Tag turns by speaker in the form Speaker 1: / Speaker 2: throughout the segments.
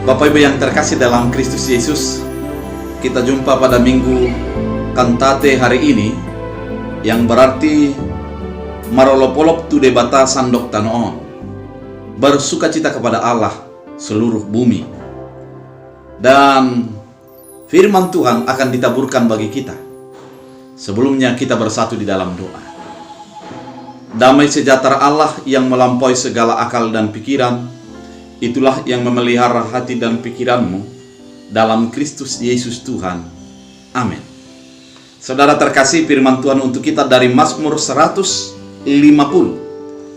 Speaker 1: Bapak Ibu yang terkasih dalam Kristus Yesus, kita jumpa pada minggu kantate hari ini, yang berarti marolopolop tu debata sandok tanoon, bersukacita kepada Allah seluruh bumi. Dan firman Tuhan akan ditaburkan bagi kita. Sebelumnya kita bersatu di dalam doa. Damai sejahtera Allah yang melampaui segala akal dan pikiran, itulah yang memelihara hati dan pikiranmu dalam Kristus Yesus Tuhan. Amin. Saudara terkasih, firman Tuhan untuk kita dari Mazmur 150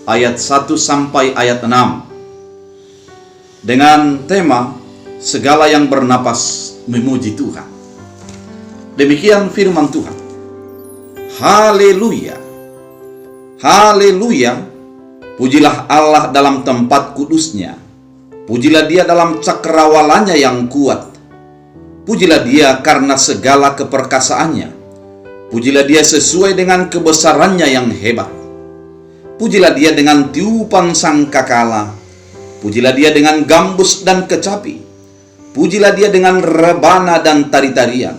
Speaker 1: ayat 1 sampai ayat 6 dengan tema segala yang bernapas memuji Tuhan. Demikian firman Tuhan. Haleluya, haleluya, pujilah Allah dalam tempat kudusnya. Pujilah dia dalam cakrawalanya yang kuat. Pujilah dia karena segala keperkasaannya. Pujilah dia sesuai dengan kebesarannya yang hebat. Pujilah dia dengan tiupan sangkakala. Pujilah dia dengan gambus dan kecapi. Pujilah dia dengan rebana dan tari-tarian.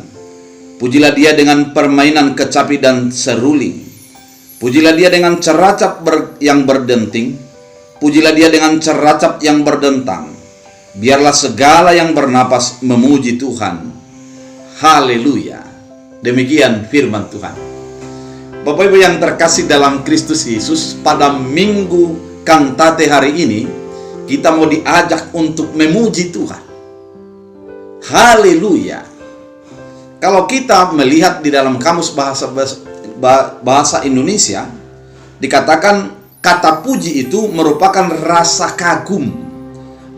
Speaker 1: Pujilah dia dengan permainan kecapi dan seruling. Pujilah dia dengan ceracap yang berdenting. Pujilah dia dengan ceracap yang berdentang. Biarlah segala yang bernapas memuji Tuhan. Haleluya. Demikian firman Tuhan. Bapak Ibu yang terkasih dalam Kristus Yesus, pada minggu kantate hari ini kita mau diajak untuk memuji Tuhan. Haleluya. Kalau kita melihat di dalam kamus bahasa Indonesia, dikatakan kata puji itu merupakan rasa kagum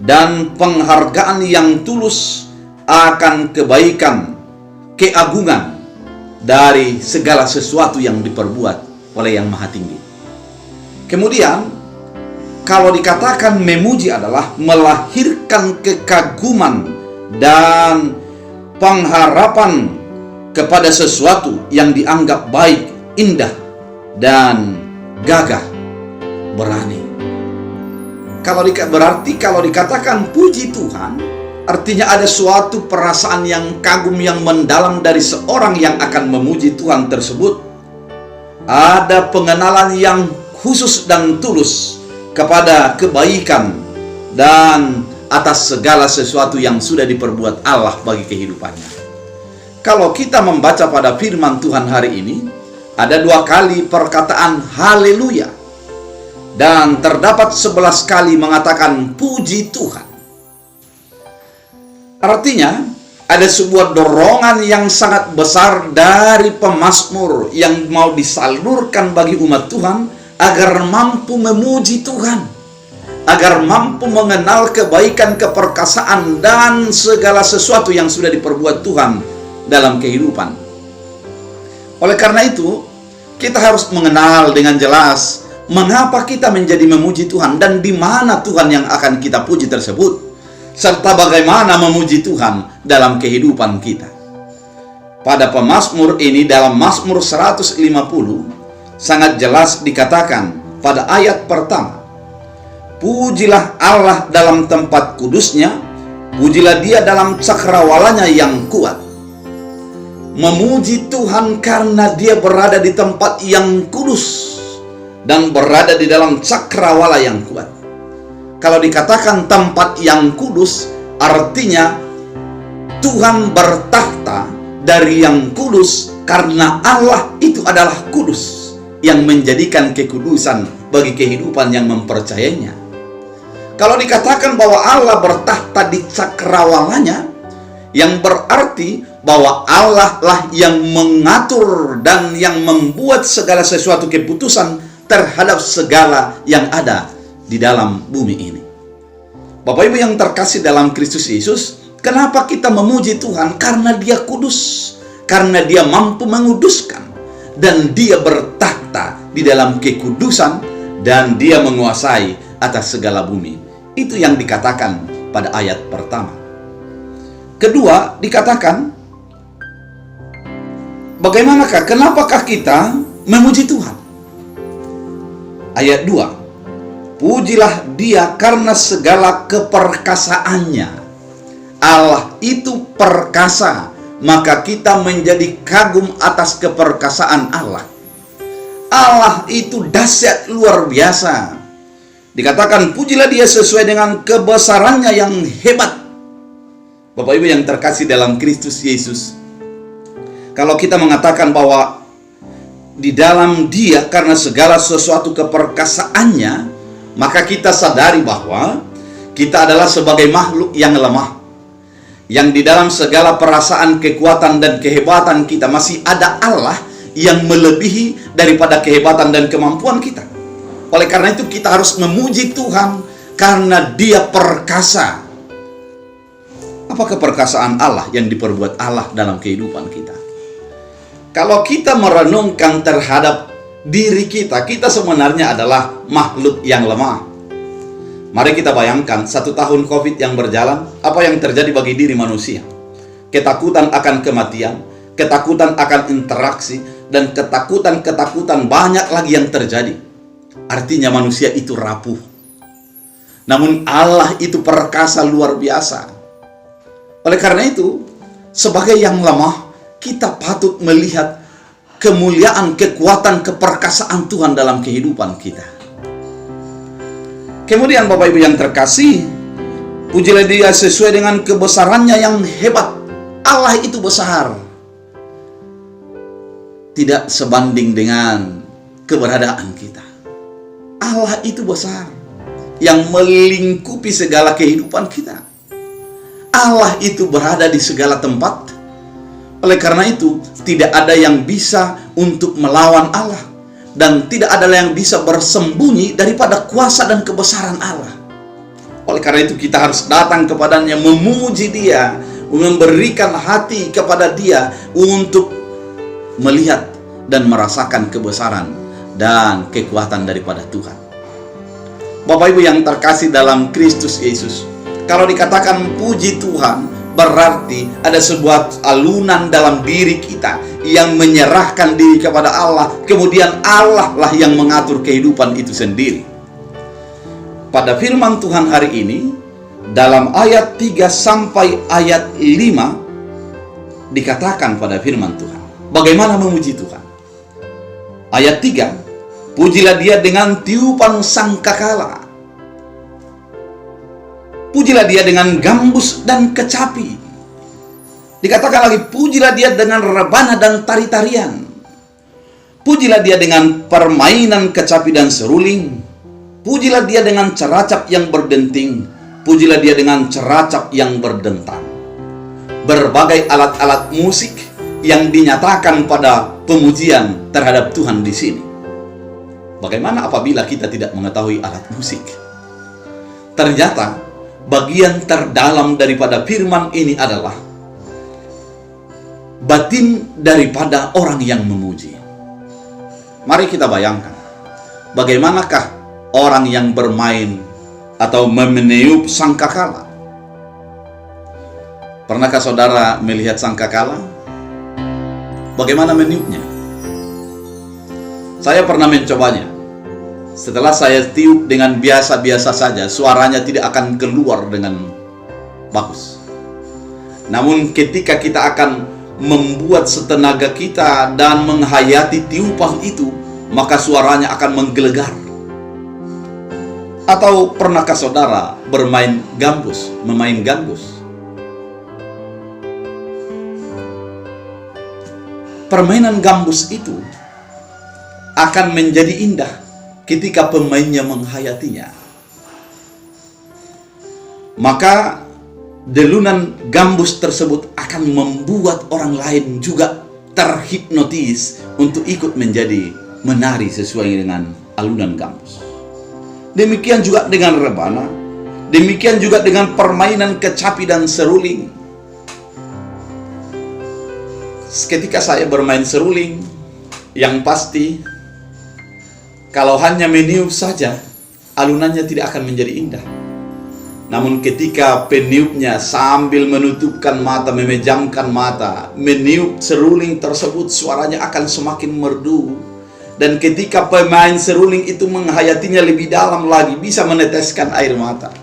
Speaker 1: dan penghargaan yang tulus akan kebaikan, keagungan dari segala sesuatu yang diperbuat oleh Yang Maha Tinggi. Kemudian, kalau dikatakan memuji adalah melahirkan kekaguman dan pengharapan kepada sesuatu yang dianggap baik, indah, dan gagah, berani. Berarti kalau dikatakan puji Tuhan, artinya ada suatu perasaan yang kagum yang mendalam dari seorang yang akan memuji Tuhan tersebut. Ada pengenalan yang khusus dan tulus kepada kebaikan dan atas segala sesuatu yang sudah diperbuat Allah bagi kehidupannya. Kalau kita membaca pada firman Tuhan hari ini, ada 2 kali perkataan haleluya. Dan terdapat 11 kali mengatakan puji Tuhan. Artinya ada sebuah dorongan yang sangat besar dari pemazmur yang mau disalurkan bagi umat Tuhan agar mampu memuji Tuhan, agar mampu mengenal kebaikan, keperkasaan, dan segala sesuatu yang sudah diperbuat Tuhan dalam kehidupan. Oleh karena itu, kita harus mengenal dengan jelas mengapa kita menjadi memuji Tuhan dan di mana Tuhan yang akan kita puji tersebut, serta bagaimana memuji Tuhan dalam kehidupan kita. Pada pemazmur ini, dalam Mazmur 150 sangat jelas dikatakan pada ayat pertama, pujilah Allah dalam tempat kudusnya, pujilah dia dalam cakrawalanya yang kuat. Memuji Tuhan karena dia berada di tempat yang kudus dan berada di dalam cakrawala yang kuat. Kalau dikatakan tempat yang kudus, artinya Tuhan bertahta dari yang kudus karena Allah itu adalah kudus yang menjadikan kekudusan bagi kehidupan yang mempercayainya. Kalau dikatakan bahwa Allah bertahta di cakrawalanya, yang berarti bahwa Allah lah yang mengatur dan yang membuat segala sesuatu keputusan terhadap segala yang ada di dalam bumi ini. Bapak Ibu yang terkasih dalam Kristus Yesus, kenapa kita memuji Tuhan? Karena dia kudus, karena dia mampu menguduskan, dan dia bertahta di dalam kekudusan, dan dia menguasai atas segala bumi. Itu yang dikatakan pada ayat pertama. Kedua, dikatakan, bagaimanakah, kenapakah kita memuji Tuhan? Ayat 2, pujilah dia karena segala keperkasaannya. Allah itu perkasa, maka kita menjadi kagum atas keperkasaan Allah. Allah itu dahsyat luar biasa. Dikatakan pujilah Dia sesuai dengan kebesarannya yang hebat. Bapak Ibu yang terkasih dalam Kristus Yesus, kalau kita mengatakan bahwa di dalam Dia karena segala sesuatu keperkasaannya, maka kita sadari bahwa kita adalah sebagai makhluk yang lemah, yang di dalam segala perasaan, kekuatan, dan kehebatan kita masih ada Allah yang melebihi daripada kehebatan dan kemampuan kita. Oleh karena itu kita harus memuji Tuhan karena Dia perkasa. Apa keperkasaan Allah yang diperbuat Allah dalam kehidupan kita? Kalau kita merenungkan terhadap diri kita, kita sebenarnya adalah makhluk yang lemah. Mari kita bayangkan 1 tahun COVID yang berjalan, apa yang terjadi bagi diri manusia? Ketakutan akan kematian, ketakutan akan interaksi, dan ketakutan banyak lagi yang terjadi. Artinya manusia itu rapuh. Namun Allah itu perkasa luar biasa. Oleh karena itu, sebagai yang lemah, kita patut melihat kemuliaan, kekuatan, keperkasaan Tuhan dalam kehidupan kita. Kemudian Bapak Ibu yang terkasih, pujilah Dia sesuai dengan kebesarannya yang hebat. Allah itu besar, tidak sebanding dengan keberadaan kita. Allah itu besar, yang melingkupi segala kehidupan kita. Allah itu berada di segala tempat. Oleh karena itu, tidak ada yang bisa untuk melawan Allah, dan tidak ada yang bisa bersembunyi daripada kuasa dan kebesaran Allah. Oleh karena itu kita harus datang kepadanya, memuji Dia, memberikan hati kepada Dia untuk melihat dan merasakan kebesaran dan kekuatan daripada Tuhan. Bapak Ibu yang terkasih dalam Kristus Yesus, kalau dikatakan puji Tuhan, berarti ada sebuah alunan dalam diri kita yang menyerahkan diri kepada Allah. Kemudian Allah lah yang mengatur kehidupan itu sendiri. Pada firman Tuhan hari ini, dalam ayat 3 sampai ayat 5, dikatakan pada firman Tuhan, bagaimana memuji Tuhan. Ayat 3, pujilah Dia dengan tiupan sangkakala. Pujilah Dia dengan gambus dan kecapi. Dikatakan lagi, pujilah Dia dengan rebana dan tari-tarian. Pujilah Dia dengan permainan kecapi dan seruling. Pujilah Dia dengan ceracap yang berdenting. Pujilah Dia dengan ceracap yang berdentang. Berbagai alat-alat musik yang dinyatakan pada pemujian terhadap Tuhan di sini. Bagaimana apabila kita tidak mengetahui alat musik? Ternyata bagian terdalam daripada firman ini adalah batin daripada orang yang memuji. Mari kita bayangkan, bagaimanakah orang yang bermain atau meniup sangkakala? Pernahkah saudara melihat sangkakala? Bagaimana meniupnya? Saya pernah mencobanya. Setelah saya tiup dengan biasa-biasa saja, suaranya tidak akan keluar dengan bagus. Namun ketika kita akan membuat setenaga kita dan menghayati tiupan itu, maka suaranya akan menggelegar. Atau pernahkah saudara memain gambus? Permainan gambus itu akan menjadi indah ketika pemainnya menghayatinya. Maka delunan gambus tersebut akan membuat orang lain juga terhipnotis untuk ikut menjadi menari sesuai dengan alunan gambus. Demikian juga dengan rebana, demikian juga dengan permainan kecapi dan seruling. Ketika saya bermain seruling, yang pasti kalau hanya meniup saja, alunannya tidak akan menjadi indah. Namun ketika peniupnya sambil menutupkan mata, memejamkan mata, meniup seruling tersebut, suaranya akan semakin merdu. Dan ketika pemain seruling itu menghayatinya lebih dalam lagi, bisa meneteskan air mata.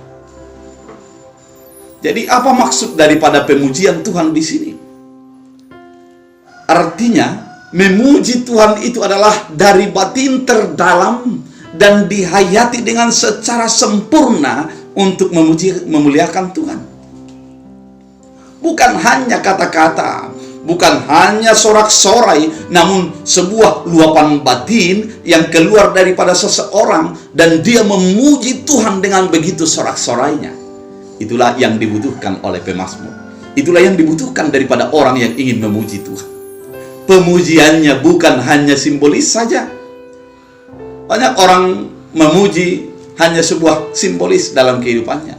Speaker 1: Jadi apa maksud daripada pemujian Tuhan di sini? Artinya, memuji Tuhan itu adalah dari batin terdalam dan dihayati dengan secara sempurna untuk memuliakan Tuhan. Bukan hanya kata-kata, bukan hanya sorak-sorai, namun sebuah luapan batin yang keluar daripada seseorang dan dia memuji Tuhan dengan begitu sorak-sorainya. Itulah yang dibutuhkan oleh pemazmur. Itulah yang dibutuhkan daripada orang yang ingin memuji Tuhan. Pemujiannya bukan hanya simbolis saja. Banyak orang memuji hanya sebuah simbolis dalam kehidupannya.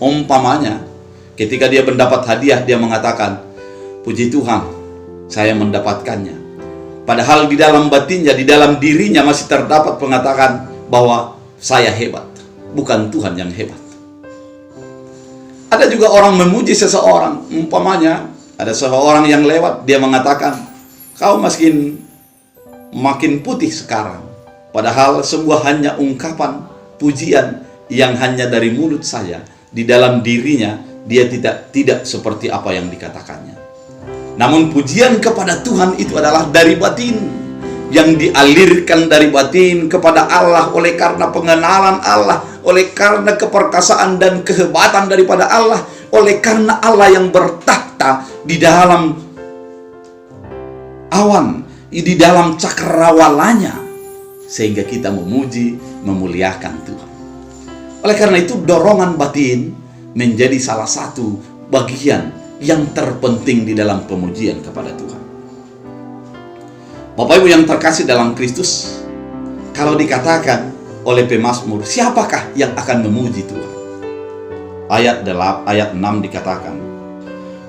Speaker 1: Umpamanya, ketika dia mendapat hadiah, dia mengatakan, "Puji Tuhan, saya mendapatkannya." Padahal di dalam batinnya, di dalam dirinya masih terdapat pengatakan bahwa saya hebat, bukan Tuhan yang hebat. Ada juga orang memuji seseorang. Umpamanya, ada seseorang yang lewat, dia mengatakan, "Kau makin putih sekarang." Padahal semua hanya ungkapan pujian yang hanya dari mulut saya. Di dalam dirinya, dia tidak seperti apa yang dikatakannya. Namun pujian kepada Tuhan itu adalah dari batin, yang dialirkan dari batin kepada Allah oleh karena pengenalan Allah, oleh karena keperkasaan dan kehebatan daripada Allah, oleh karena Allah yang bertakhta di dalam awan, di dalam cakrawalanya, sehingga kita memuji, memuliakan Tuhan. Oleh karena itu, dorongan batin menjadi salah satu bagian yang terpenting di dalam pemujian kepada Tuhan. Bapak Ibu yang terkasih dalam Kristus, kalau dikatakan oleh pemazmur, siapakah yang akan memuji Tuhan? Ayat 6 dikatakan,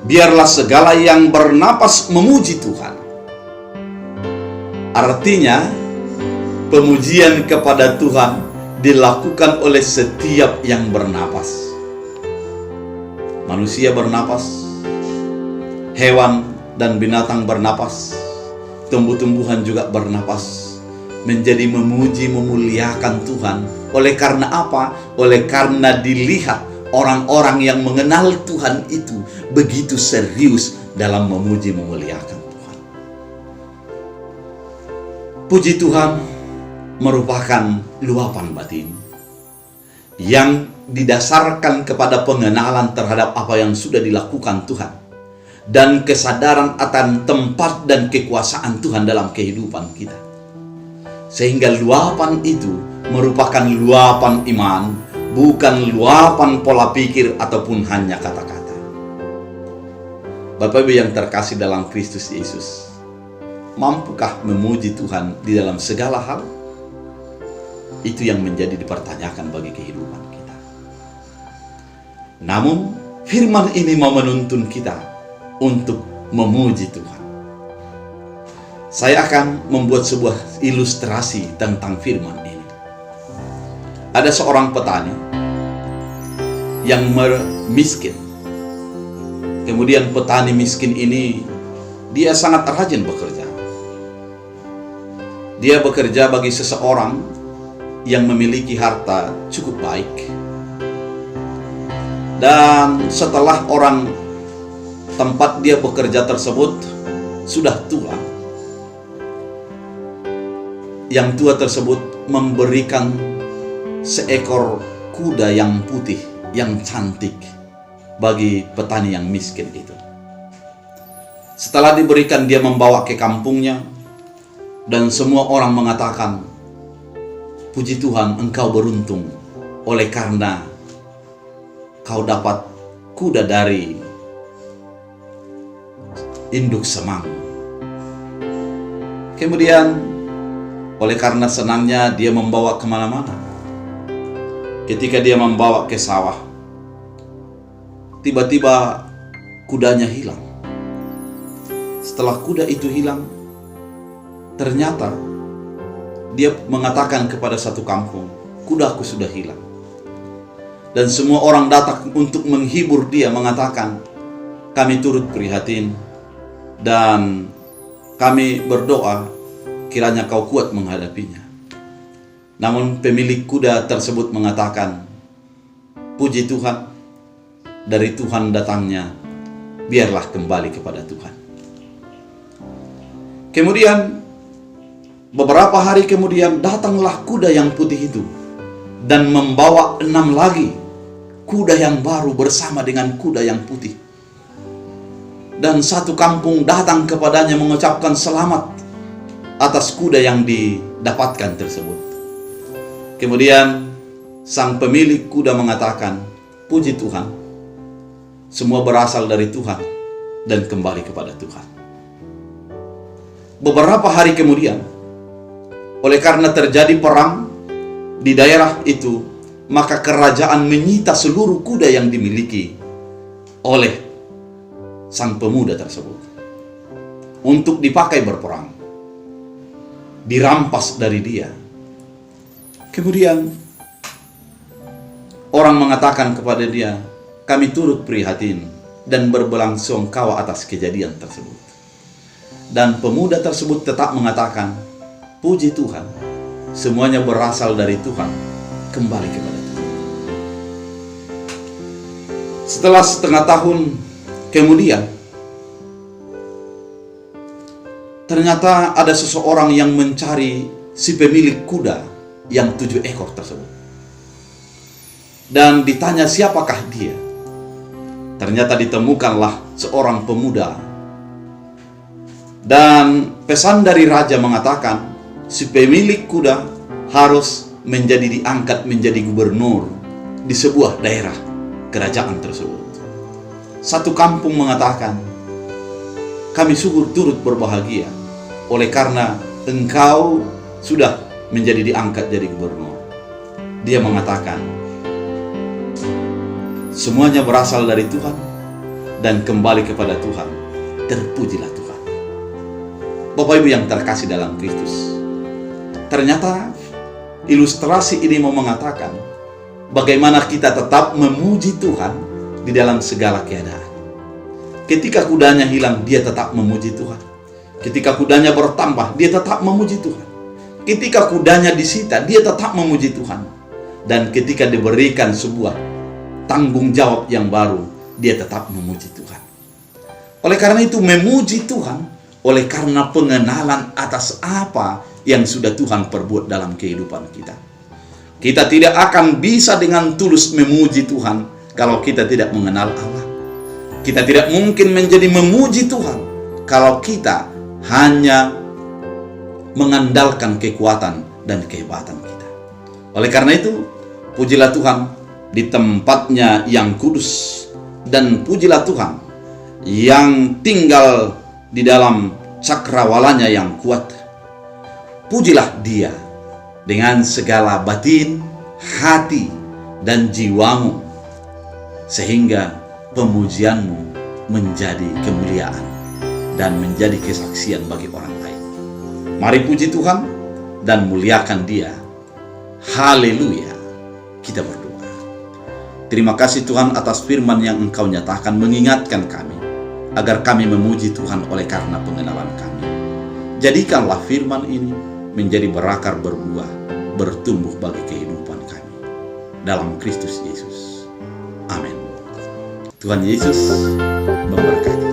Speaker 1: "Biarlah segala yang bernapas memuji Tuhan." Artinya, pemujian kepada Tuhan dilakukan oleh setiap yang bernapas. Manusia bernapas, hewan dan binatang bernapas, tumbuh-tumbuhan juga bernapas, menjadi memuji, memuliakan Tuhan. Oleh karena apa? Oleh karena dilihat orang-orang yang mengenal Tuhan itu begitu serius dalam memuji, memuliakan Tuhan. Puji Tuhan merupakan luapan batin yang didasarkan kepada pengenalan terhadap apa yang sudah dilakukan Tuhan dan kesadaran akan tempat dan kekuasaan Tuhan dalam kehidupan kita, sehingga luapan itu merupakan luapan iman, bukan luapan pola pikir ataupun hanya kata-kata. Bapak Ibu yang terkasih dalam Kristus Yesus, mampukah memuji Tuhan di dalam segala hal? Itu yang menjadi dipertanyakan bagi kehidupan kita. Namun firman ini mau menuntun kita untuk memuji Tuhan. Saya akan membuat sebuah ilustrasi tentang firman ini. Ada seorang petani yang miskin. Kemudian petani miskin ini, dia sangat rajin bekerja. Dia bekerja bagi seseorang yang memiliki harta cukup baik. Dan setelah orang tempat dia bekerja tersebut sudah tua, yang tua tersebut memberikan seekor kuda yang putih, yang cantik bagi petani yang miskin itu. Setelah diberikan, dia membawa ke kampungnya, dan semua orang mengatakan, "Puji Tuhan, engkau beruntung oleh karena kau dapat kuda dari induk semang." Kemudian oleh karena senangnya, dia membawa kemana-mana. Ketika dia membawa ke sawah, tiba-tiba kudanya hilang. Setelah kuda itu hilang, ternyata dia mengatakan kepada satu kampung, "Kudaku sudah hilang." Dan semua orang datang untuk menghibur dia, mengatakan, "Kami turut prihatin dan kami berdoa kiranya kau kuat menghadapinya." Namun pemilik kuda tersebut mengatakan, "Puji Tuhan, dari Tuhan datangnya, biarlah kembali kepada Tuhan. Kemudian beberapa hari kemudian datanglah kuda yang putih itu dan membawa 6 lagi kuda yang baru bersama dengan kuda yang putih. Dan satu kampung datang kepadanya mengucapkan selamat atas kuda yang didapatkan tersebut. Kemudian sang pemilik kuda mengatakan, puji Tuhan, semua berasal dari Tuhan dan kembali kepada Tuhan. Beberapa hari kemudian, oleh karena terjadi perang di daerah itu, maka kerajaan menyita seluruh kuda yang dimiliki oleh sang pemuda tersebut untuk dipakai berperang, dirampas dari dia. Kemudian orang mengatakan kepada dia, kami turut prihatin dan berbelasungkawa atas kejadian tersebut. Dan pemuda tersebut tetap mengatakan, puji Tuhan, semuanya berasal dari Tuhan, kembali kepada Tuhan. Setelah setengah tahun kemudian, ternyata ada seseorang yang mencari si pemilik kuda yang 7 ekor tersebut. Dan ditanya siapakah dia. Ternyata ditemukanlah seorang pemuda. Dan pesan dari raja mengatakan, si pemilik kuda harus diangkat menjadi gubernur di sebuah daerah kerajaan tersebut. Satu kampung mengatakan, kami sungguh turut berbahagia oleh karena engkau sudah menjadi diangkat jadi gubernur. Dia mengatakan, semuanya berasal dari Tuhan dan kembali kepada Tuhan. Terpujilah Tuhan. Bapak Ibu yang terkasih dalam Kristus, ternyata ilustrasi ini mau mengatakan bagaimana kita tetap memuji Tuhan di dalam segala keadaan. Ketika kudanya hilang, dia tetap memuji Tuhan. Ketika kudanya bertambah, dia tetap memuji Tuhan. Ketika kudanya disita, dia tetap memuji Tuhan. Dan ketika diberikan sebuah tanggung jawab yang baru, dia tetap memuji Tuhan. Oleh karena itu, memuji Tuhan oleh karena pengenalan atas apa yang sudah Tuhan perbuat dalam kehidupan kita. Kita tidak akan bisa dengan tulus memuji Tuhan kalau kita tidak mengenal Allah. Kita tidak mungkin menjadi memuji Tuhan kalau kita hanya mengandalkan kekuatan dan kehebatan kita. Oleh karena itu, pujilah Tuhan di tempatnya yang kudus, dan pujilah Tuhan yang tinggal di dalam cakrawalanya yang kuat. Pujilah Dia dengan segala batin, hati, dan jiwamu, sehingga pemujianmu menjadi kemuliaan dan menjadi kesaksian bagi orang lain. Mari puji Tuhan dan muliakan Dia. Haleluya. Kita berdoa. Terima kasih Tuhan atas firman yang Engkau nyatakan mengingatkan kami agar kami memuji Tuhan oleh karena pengenalan kami. Jadikanlah firman ini menjadi berakar, berbuah, bertumbuh bagi kehidupan kami. Dalam Kristus Yesus. Amin. Tuhan Yesus memberkati.